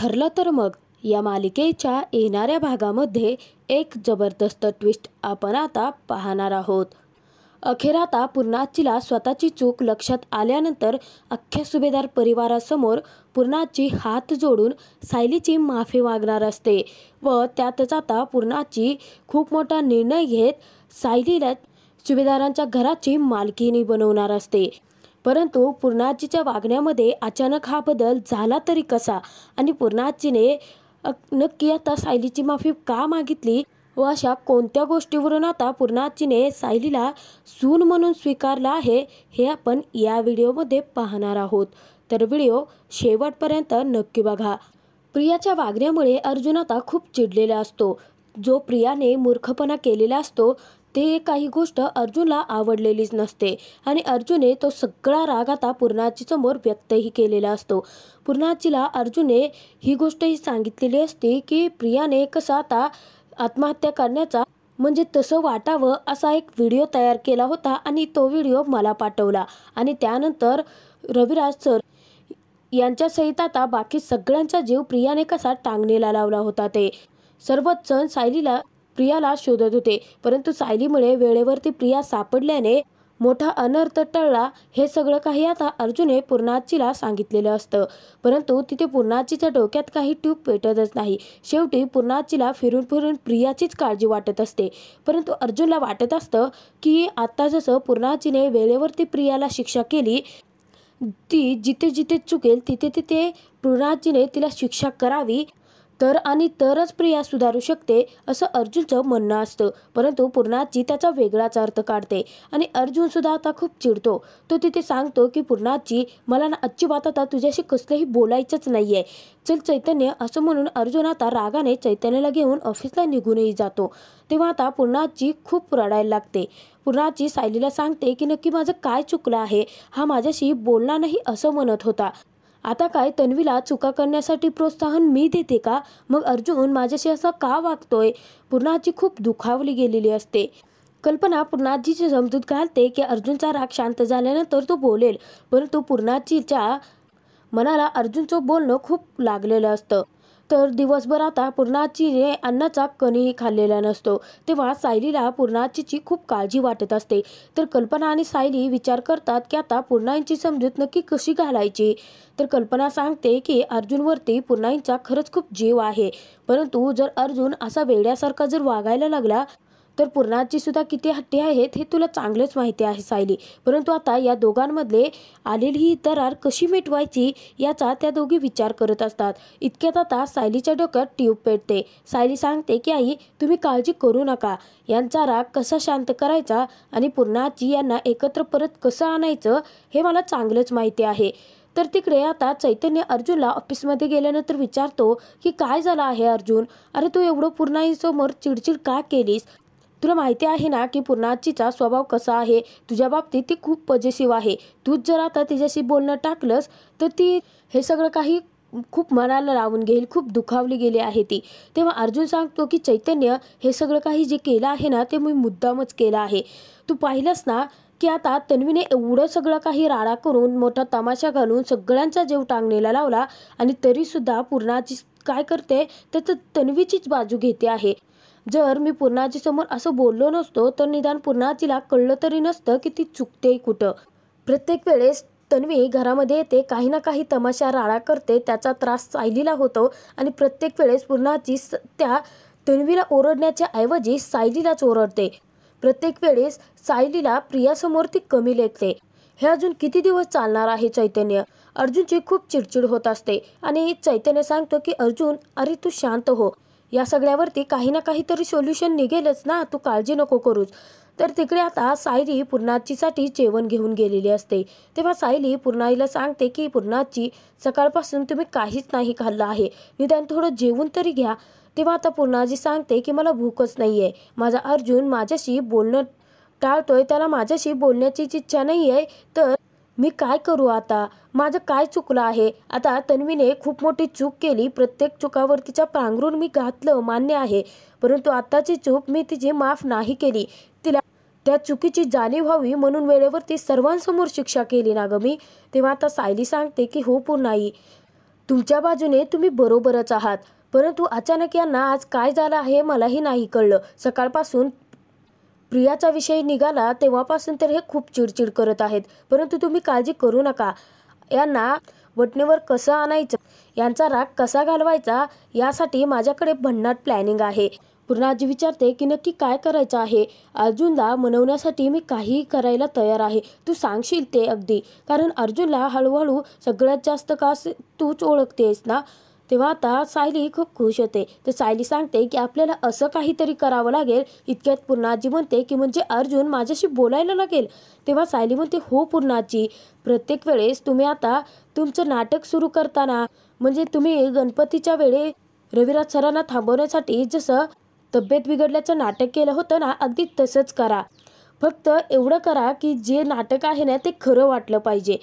ठरलं तर मग या मालिकेच्या येणाऱ्या भागामध्ये एक जबरदस्त ट्विस्ट आपण आता पाहणार आहोत। अखेर आता पूर्णाचीला स्वतःची चूक लक्षात आल्यानंतर अख्ख्या सुभेदार परिवारासमोर पूर्णाची हात जोडून सायलीची माफी मागणार असते व त्यातच आता पूर्णाची खूप मोठा निर्णय घेत सायलीला सुभेदारांच्या घराची मालकीणी बनवणार असते। परंतु पूर्णाचीच्या वागण्यामध्ये अचानक हा बदल झाला तरी कसा आणि पूर्णाचीने नक्की आता सायलीची माफी का मागितली व अशा कोणत्या गोष्टीवरून आता पूर्णाचीने सायलीला सून म्हणून स्वीकारला आहे हे आपण या व्हिडिओमध्ये पाहणार आहोत। तर व्हिडिओ शेवटपर्यंत नक्की बघा। प्रियाच्या वागण्यामुळे अर्जुन आता खूप चिडलेला असतो। जो प्रियाने मूर्खपणा केलेला असतो ते काही गोष्ट अर्जुनला आवडलेलीच नसते आणि अर्जुनने तो सगळा राग आता पूर्णाची समोर व्यक्तही केलेला असतो। पूर्णाचीला अर्जुनने ही गोष्टही सांगितलेली असते की प्रियाने कसा आता आत्महत्या करण्याचा म्हणजे तसं वाटावं असा एक व्हिडिओ तयार केला होता आणि तो व्हिडिओ मला पाठवला आणि त्यानंतर रविराज सर यांच्या सहित आता बाकी सगळ्यांचा जीव प्रियाने कसा टांगणीला लावला होता। ते सर्वच जण सायलीला प्रियाला शोधत होते, परंतु सायलीमुळे वेळेवरती प्रिया सापडल्याने मोठा अनर्थ टळला। हे सगळं काही आता अर्जुनने पूर्णाचीला सांगितलेलं असतं, परंतु तिथे पूर्णाचीच्या डोक्यात काही ट्यूब पेटतच नाही। शेवटी पूर्णाचीला फिरून फिरून प्रियाचीच काळजी वाटत असते, परंतु अर्जुनला वाटत असतं की आता जसं पूर्णाचीने वेळेवरती प्रियाला शिक्षा केली, ती जिथे जिथे चुकेल तिथे तिथे पूर्णाचीने तिला शिक्षा करावी तर आणि तरच प्रिया सुधारू शकते असं अर्जुनचं म्हणणं असतं। परंतु पूर्णाची त्याचा वेगळाच अर्थ काढते आणि अर्जुन सुद्धा आता खूप चिडतो। तो तिथे सांगतो की पूर्णाची मला ना अजिबात आता तुझ्याशी कसलंही बोलायचंच नाहीये, चल चैतन्य असं म्हणून अर्जुन आता रागाने चैतन्याला घेऊन ऑफिसला निघूनही जातो। तेव्हा आता पूर्णाची खूप रडायला लागते। पूर्णाची सायलीला सांगते की नक्की माझं काय चुकलं आहे, हा माझ्याशी बोलला नाही असं म्हणत होता, आता काय तन्वीला चुका करण्यासाठी प्रोत्साहन मी देते का? मग अर्जुन माझ्याशी असं का वागतोय? पूर्णाची खूप दुखावली गेलेली असते। कल्पना पूर्णाचीची समजूत घालते की अर्जुनचा राग शांत झाल्यानंतर तो बोलेल, परंतु पूर्णाचीच्या मनाला अर्जुनचं बोलणं खूप लागलेलं असतं। तर दिवसभर आता पूर्णाचीने अन्नाचा कणही खाल्लेला नसतो, तेव्हा सायलीला पूर्णाचीची खूप काळजी वाटत असते। तर कल्पना आणि सायली विचार करतात की आता पूर्णाची समजूत नक्की कशी घालायची। तर कल्पना सांगते की अर्जुनवरती पूर्णाचा खरंच खूप जीव आहे, परंतु जर अर्जुन असा वेड्यासारखा जर वागायला लागला तर पूर्णाची सुद्धा किती हट्टी आहेत हे तुला चांगलंच माहिती आहे सायली। परंतु आता या दोघांमधले आलेली ही दरार कशी मिटवायची याचा त्या दोघी विचार करत असतात। इतक्यात आता सायलीच्या डोक्यात ट्यूब पेटते। सायली सांगते की आई तुम्ही काळजी करू नका, यांचा राग कसा शांत करायचा आणि पूर्णाची यांना एकत्र परत कसं आणायचं हे मला चांगलंच माहिती आहे। तर तिकडे आता चैतन्य अर्जुनला ऑफिसमध्ये गेल्यानंतर विचारतो की काय झालं आहे अर्जुन, अरे तू एवढं पूर्णाईसमोर चिडचिड का केलीस? तुला माहिती आहे ना की पूर्णाचीचा स्वभाव कसा आहे, तुझ्या बाबतीत ती खूप पॉझिटिव्ह आहे। तूच जर आता तिच्याशी बोलणं टाकलंस तर ती हे सगळं काही खूप मनाला लावून घेईल, खूप दुखावली गेली आहे ती। तेव्हा अर्जुन सांगतो की चैतन्य हे सगळं काही जे केलं आहे ना ते मी मुद्दामच केलं आहे। तू पाहिलंस ना की आता तन्वीने एवढं सगळं काही राडा करून मोठा तमाशा घालून सगळ्यांचा जीव टांगणीला लावला आणि तरीसुद्धा पूर्णाची काय करते तर तन्वीचीच बाजू घेते आहे। जर मी पूर्णाची समोर असं बोललो नसतो तर निदान पूर्णाचीला कळलं तरी नसतं की ती चुकते कुठं। प्रत्येक वेळेस तन्वी घरामध्ये येते, काही ना काही तमाशा राडा करते, त्याचा त्रास सायलीला होतो आणि प्रत्येक वेळेस पूर्णाची त्या तन्वीला ओरडण्याच्या ऐवजी सायलीलाच ओरडते। प्रत्येक वेळेस सायलीला प्रियासमोर ती कमी लेखते। हे अजून किती दिवस चालणार आहे चैतन्य? अर्जुनची खूप चिडचिड होत असते आणि चैतन्य सांगतो की अर्जुन अरे तू शांत हो, या सगळ्यावरती काही ना काहीतरी सोल्युशन निघेलच ना, तू काळजी नको करूच। तर तिकडे आता सायली पूर्णाचीसाठी जेवण घेऊन गेलेली असते। तेव्हा सायली पूर्णाईला सांगते की पूर्णाची सकाळपासून तुम्ही काहीच नाही खाल्लं आहे, निदान थोडं जेवून तरी घ्या। तेव्हा आता पूर्णाजी सांगते की मला भूकच नाहीये, माझा अर्जुन माझ्याशी बोलणं टाळतोय, त्याला माझ्याशी बोलण्याची इच्छा नाहीये, तर मी काय करू आता? माझं काय चुकलं आहे? आता तन्वीने खूप मोठी चूक केली, प्रत्येक चुकावर तिच्या पांघरून मी घातलं मान्य आहे, परंतु आताची चूक मी तिची माफ नाही केली। तिला त्या चुकीची जाणीव व्हावी म्हणून वेळेवरती सर्वांसमोर शिक्षा केली ना ग मी। तेव्हा आता सायली सांगते की हो पूर्णाई, तुमच्या बाजूने तुम्ही बरोबरच आहात, परंतु अचानक यांना आज काय झालं आहे मलाही नाही कळलं. सकाळपासून प्रियाचा विषय निघाला तेव्हापासून तर हे खूप चिडचिड करत आहेत, परंतु तुम्ही काळजी करू नका. यांना वटणीवर कसं आणायचं, यांचा राग कसा घालवायचा यासाठी माझ्याकडे भन्नाट प्लॅनिंग आहे. पूर्णाजी विचारते की नक्की काय करायचं आहे. अर्जुनला मनवण्यासाठी मी काहीही करायला तयार आहे. तू सांगशील ते अगदी, कारण अर्जुनला हळूहळू सगळ्यात जास्त का तूच ओळखतेस ना. तेव्हा आता सायली खूप खुश होते. तर सायली सांगते की आपल्याला असं काहीतरी करावं लागेल. इतक्यात पूर्णाजी म्हणते की म्हणजे अर्जुन माझ्याशी बोलायला लागेल. तेव्हा सायली म्हणते हो पूर्णाजी, प्रत्येक वेळेस तुम्ही आता तुमचं नाटक सुरू करताना, म्हणजे तुम्ही गणपतीच्या वेळी रविराज सरांना थांबवण्यासाठी जसं तब्येत बिघडल्याचं नाटक केलं होतं ना, अगदी तसंच करा. फक्त एवढं करा की जे नाटक आहे ना ते खरं वाटलं पाहिजे.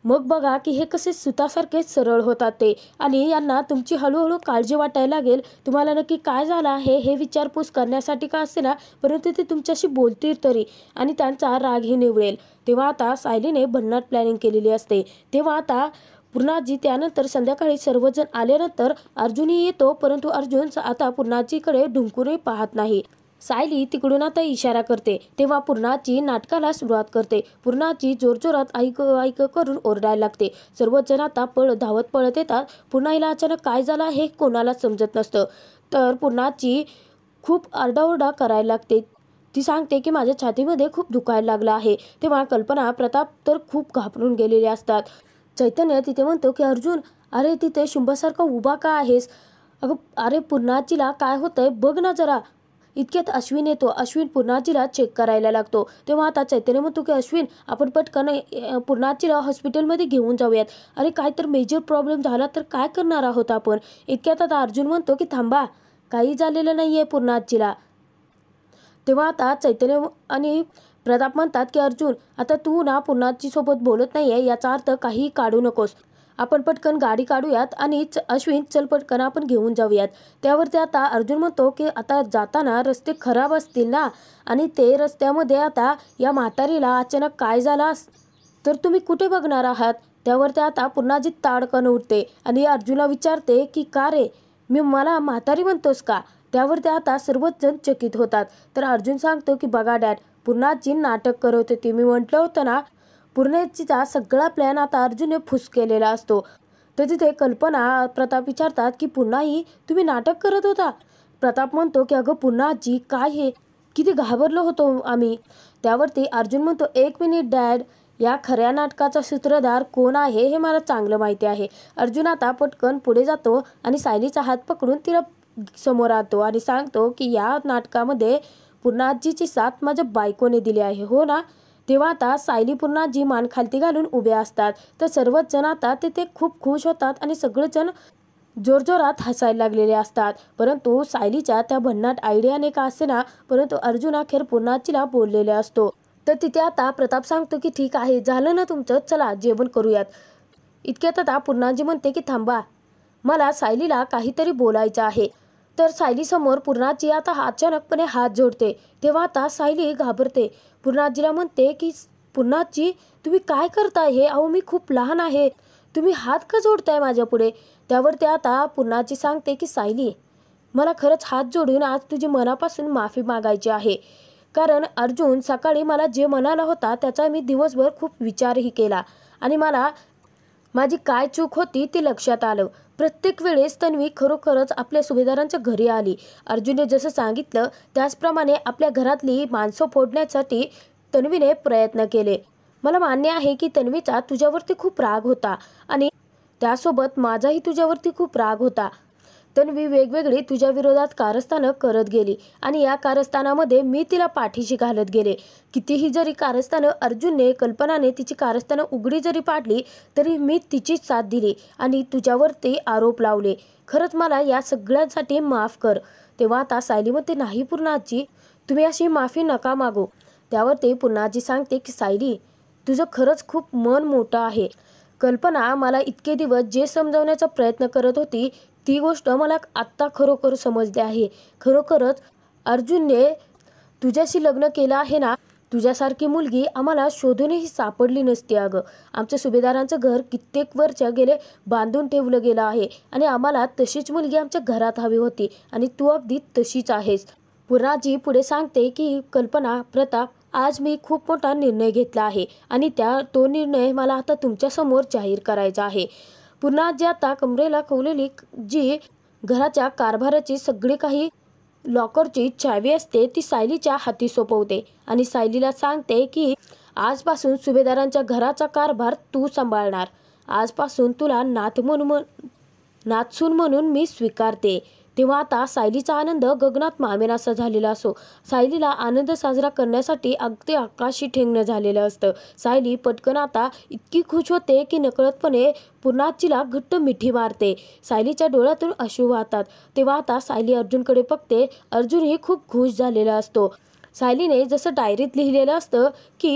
मग बघा की हे कसे सुतासारखे सरळ होतात ते, आणि यांना तुमची हळूहळू काळजी वाटायला लागेल. तुम्हाला नक्की काय झालं आहे हे विचारपूस करण्यासाठी का असते ना, परंतु ते तुमच्याशी बोलतील तरी, आणि त्यांचा रागही निवळेल. तेव्हा आता सायलीने भन्नाट प्लॅनिंग केलेली असते. तेव्हा आता पूर्णाजी त्यानंतर संध्याकाळी सर्वजण आल्यानंतर अर्जुनही येतो, परंतु अर्जुन आता पूर्णाजीकडे ढुंकूनही पाहत नाही. सायली तिकडून आता इशारा करते. तेव्हा पूर्णाची नाटकाला सुरुवात करते. पूर्णाची जोरजोरात ऐक ऐक करून ओरडायला लागते. सर्वजण आता धावत पळत येतात. पूर्णाईला अचानक काय झालं हे कोणाला समजत नसतं. तर पूर्णाची खूप आरडाओरडा करायला लागते. ती सांगते की माझ्या छातीमध्ये खूप दुखायला लागलं आहे. तेव्हा कल्पना, प्रताप तर खूप घाबरून गेलेले असतात. चैतन्य तिथे म्हणतो की अर्जुन, अरे तिथे शुंभासारखा उभा का आहेस? अगं अरे पूर्णाजीला काय होतंय बघ ना जरा. इतक्यात अश्विन येतो. अश्विन पूर्णाजीला चेक करायला लागतो. तेव्हा आता चैतन्य म्हणतो की अश्विन, आपण पटकन पूर्णाजीला हॉस्पिटलमध्ये घेऊन जाऊयात. अरे काय तर मेजर प्रॉब्लेम झाला तर काय करणार आहोत आपण. इतक्यात आता अर्जुन म्हणतो की थांबा, काही झालेलं नाहीये पूर्णाजीला. तेव्हा आता चैतन्य आणि प्रताप म्हणतात की अर्जुन, आता तू ना पूर्णाजी सोबत बोलत नाहीये याचा अर्थ काही काढू नकोस. आपण पटकन गाडी काढूयात आणि अश्विन चल पटकन आपण घेऊन जाऊयात. त्यावरती आता अर्जुन म्हणतो की आता जाताना रस्ते खराब असतील ना, आणि ते रस्त्यामध्ये आता या म्हातारीला अचानक काय झाला तर तुम्ही कुठे बघणार आहात. त्यावरती आता पूर्णाजी ताडकन उठते आणि अर्जुनला विचारते की का रे, मला म्हातारी म्हणतोस का. त्यावरती आता सर्वच जण चकित होतात. तर अर्जुन सांगतो की बघा डॅड, पूर्णाजी नाटक करत होती. मी म्हटलं होतं ना, पूर्णाजीचा सगळा प्लॅन आता अर्जुनने फुस केलेला असतो. तर तिथे कल्पना, प्रताप विचारतात की पुन्हाही तुम्ही नाटक करत होता. प्रताप म्हणतो की अगं पूर्णाजी, काय हे, किती घाबरलो होतो आम्ही. त्यावरती अर्जुन म्हणतो एक मिनिट डॅड, या खऱ्या नाटकाचा सूत्रधार कोण आहे हे मला चांगलं माहिती आहे. अर्जुन आता पटकन पुढे जातो आणि सायलीचा हात पकडून तिला समोर आणतो आणि सांगतो की या नाटकामध्ये पूर्णाजीची साथ माझ्या बायकोने दिली आहे, हो ना. तेव्हा आता सायली पूर्णाजी मान खालती घालून उभे असतात. तर सर्वच जण आता तिथे खूप खुश होतात आणि सगळेजण जोरजोरात हसायला लागलेले असतात. परंतु सायलीच्या त्या भन्नाट आयडियाने का असेना, परंतु अर्जुन अखेर पूर्णाजीला बोललेले असतो. तर तिथे आता प्रताप सांगतो की ठीक आहे, झालं ना तुमचं, चला जेवण करूयात. इतक्यात आता पूर्णाजी म्हणते की थांबा, मला सायलीला काहीतरी बोलायचं आहे. तर सायली समोर पूर्णाजी आता अचानकपणे हात जोडते. तेव्हा आता सायली घाबरते. पूर्णाजीला म्हणते की पूर्णाजी, तुम्ही काय करताय हे, अहो मी खूप लहान आहे, तुम्ही हात का जोडताय माझ्या पुढे. त्यावरती आता पूर्णाजी सांगते की सायली, मला खरंच हात जोडून आज तुझी मनापासून माफी मागायची आहे. कारण अर्जुन सकाळी मला जे म्हणाला होता त्याचा मी दिवसभर खूप विचारही केला, आणि मला माझी काय चूक होती ते लक्षात आलं. प्रत्येक वेळेस तन्वी खरोखरच आपल्या सुभेदारांच्या घरी आली. अर्जुनने जसं सांगितलं त्याचप्रमाणे आपल्या घरातली माणसं फोडण्यासाठी तन्वीने प्रयत्न केले. मला मान्य आहे की तन्वीचा तुझ्यावरती खूप राग होता, आणि त्यासोबत माझाही तुझ्यावरती खूप राग होता. तन्वी वेगवेगळी तुझ्या विरोधात कारस्थानं करत गेली, आणि या कारस्थानामध्ये मी तिला पाठीशी घालत गेले. कितीही जरी कारस्थानं अर्जुनने, कल्पनाने तिची कारस्थानं उघडी जरी पाडली तरी मी तिचीच साथ दिली आणि तुझ्यावरती आरोप लावले. खरंच मला या सगळ्यांसाठी माफ कर. तेव्हा आता सायली म्हणते नाही पूर्णाजी, तुम्ही अशी माफी नका मागू. त्यावरती पूर्णाजी सांगते की सायली, तुझं खरंच खूप मन मोठं आहे. कल्पना मला इतके दिवस जे समजावण्याचा प्रयत्न करत होती ती गोष्ट मला आत्ता खरोखर समजली आहे. खरोखरच अर्जुनने तुझ्याशी लग्न केलं आहे ना, तुझ्यासारखी मुलगी आम्हाला शोधूनही सापडली नसती अगं. आमच्या सुभेदारांचं घर कित्येक वर्ष गेले बांधून ठेवलं गेलं आहे आणि आम्हाला तशीच मुलगी आमच्या घरात हवी होती आणि तू अगदी तशीच आहेस. पूर्णाजी पुढे सांगते की कल्पना, प्रताप, आज मी खूप मोठा निर्णय घेतला आहे आणि तो निर्णय मला आता तुमच्यासमोर जाहीर करायचा आहे. पूर्णाजी आता कमरेला खवलेली जी घराच्या कारभाराची सगळी काही लॉकरची चावी असते ती सायलीच्या हाती सोपवते आणि सायलीला सांगते की आजपासून सुभेदारांच्या घराचा कारभार तू सांभाळणार. आजपासून तुला नातसून म्हणून मी स्वीकारते. तेव्हा आता सायलीचा आनंद गगनात मावेनासा झालेला असो. सायलीला आनंद साजरा करण्यासाठी अगदी आकाशी ठेंगणं झालेलं असतं. सायली पटकन आता इतकी खुश होते की नकळतपणे पूर्णाजीला घट्ट मिठी मारते. सायलीच्या डोळ्यातून अश्रू वाहतात. तेव्हा आता सायली अर्जुनकडे बघते. अर्जुनही खूप खुश झालेला असतो. सायलीने जसं डायरीत लिहिलेलं असतं की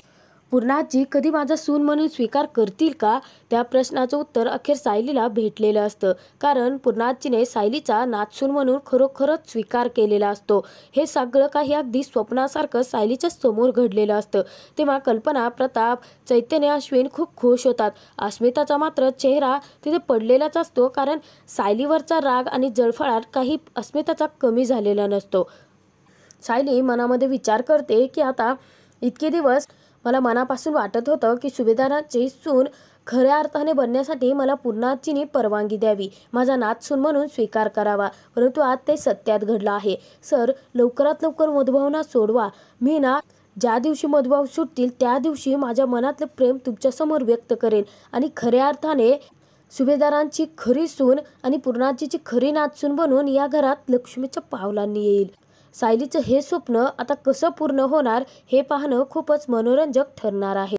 पूर्णाजी कधी माझा सून म्हणून स्वीकार करतील का, त्या प्रश्नाचं उत्तर अखेर सायलीला भेटलेलं असतं. कारण पूर्णाजीने सायलीचा नातसून म्हणून खरोखरच स्वीकार केलेला असतो. हे सगळं काही अगदी स्वप्नासारखं सायलीच्या समोर घडलेलं असतं. तेव्हा कल्पना, प्रताप, चैतन्य, अश्विन खूप खुश होतात. अस्मिताचा मात्र चेहरा तिथे पडलेलाच असतो. कारण सायलीवरचा राग आणि जळफळाट काही अस्मिताचा कमी झालेला नसतो. सायली मनामध्ये विचार करते की आता इतके दिवस मला मनापासून वाटत होतं की सुभेदाराची सून खऱ्या अर्थाने बनण्यासाठी मला पूर्णाजीने परवानगी द्यावी, माझा नातसून म्हणून स्वीकार करावा. परंतु आज ते सत्यात घडलं आहे. सर, लवकरात लवकर मधुभावना सोडवा. मी ना ज्या दिवशी मधुभाव सुटतील त्या दिवशी माझ्या मनातलं प्रेम तुमच्यासमोर व्यक्त करेन आणि खऱ्या अर्थाने सुभेदारांची खरी सून आणि पूर्णाजीची खरी नातसून बनून या घरात लक्ष्मीच्या पावलांनी येईल. सायलीचं हे स्वप्न आता कसं पूर्ण होणार हे पाहणं खूपच मनोरंजक ठरणार आहे.